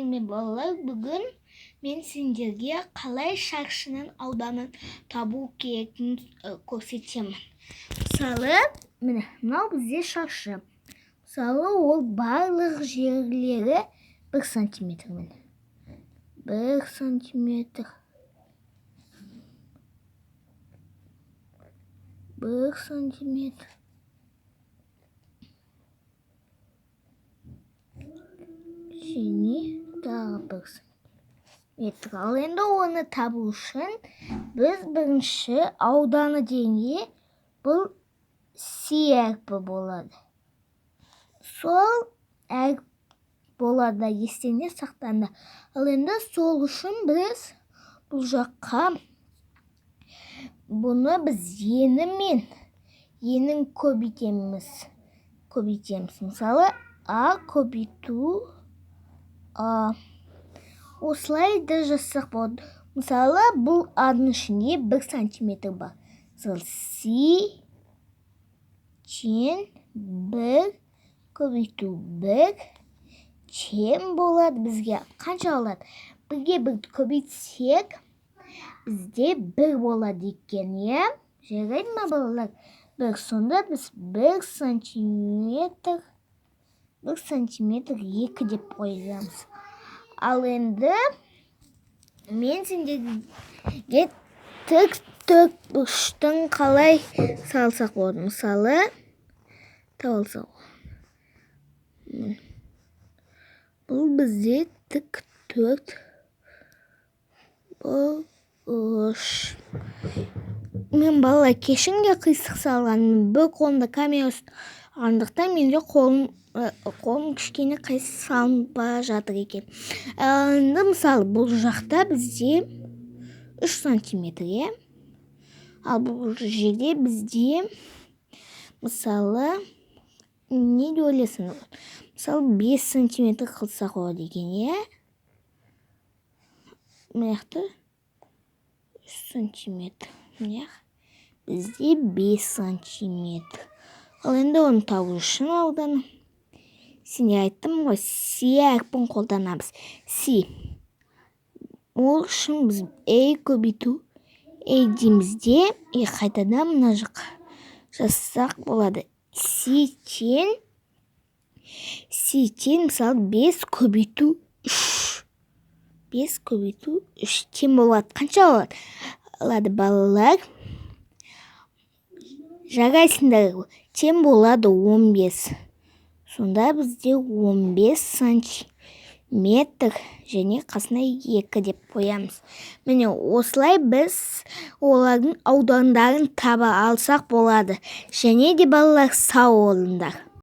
Сәлеме балалар, бүгін мен сендерге қалай шаршының ауданын табу керектігін көрсетемін. Мысалы, міне, мынау бізде шаршы. Мысалы, ол барлық жерлері 1 сантиметр. 1 сантиметр. 1 сантиметр. Және тағы 1 сантиметр. Ал енді оны табу үшін біз бірінші ауданы деңгейі бұл С әрпі болады. Сол әріп болады, естеріңде сақтанды. Ал енді сол үшін біз бұл жаққа бұны біз ені мен енін көбейтеміз. Мысалы, А көбейту А. Осылай да жазсақ болады. Мысалы, бұл Аның ішінде 1 сантиметр бар. С тең 1 көбейту 1 тең болады бізге. Қанша болады? 1-ге 1 көбейтсек, бізде 1 болады екен, е? Жарайды ма балалар? Сонда біз 1 сантиметр 2 деп қойамыз. Ал енді мен сендерге тікбұрыштың қалай салсақ болады. Мысалы, табылсақ. Бұл бізде тікбұрыш. Мен балалар кешіңге қисық салғанмын. Бір қолымда камера ұстағандықтан менде қолым кішкене қисық салынбай жатыр екен. Енді мысалы, бұл жақта бізде 3 сантиметр, е? Ал бұл жерде бізде мысалы, не де ойлайсың? Мысалы, 5 сантиметр қылсақ болады екен, е? Мынақты 3 сантиметр. Бізде 5 сантиметр. Ал енді оны табу үшін ауданы. Сенде айттым ғой, С әрпін қолданамыз. С. Ол үшін біз көбейту дейміз де, қайтадан мына жаққа жазсақ болады. С тең, мысалы, 5 көбейту 3. 5 көбейту 3 тең болады. Қанша болады балалар? Жарайсыңдар, тең болады 15. Сонда бізде 15 сантиметр және қасына 2 деп қоямыз. Міне осылай біз олардың аудандарын таба алсақ болады. Және де балалар сау болыңдар.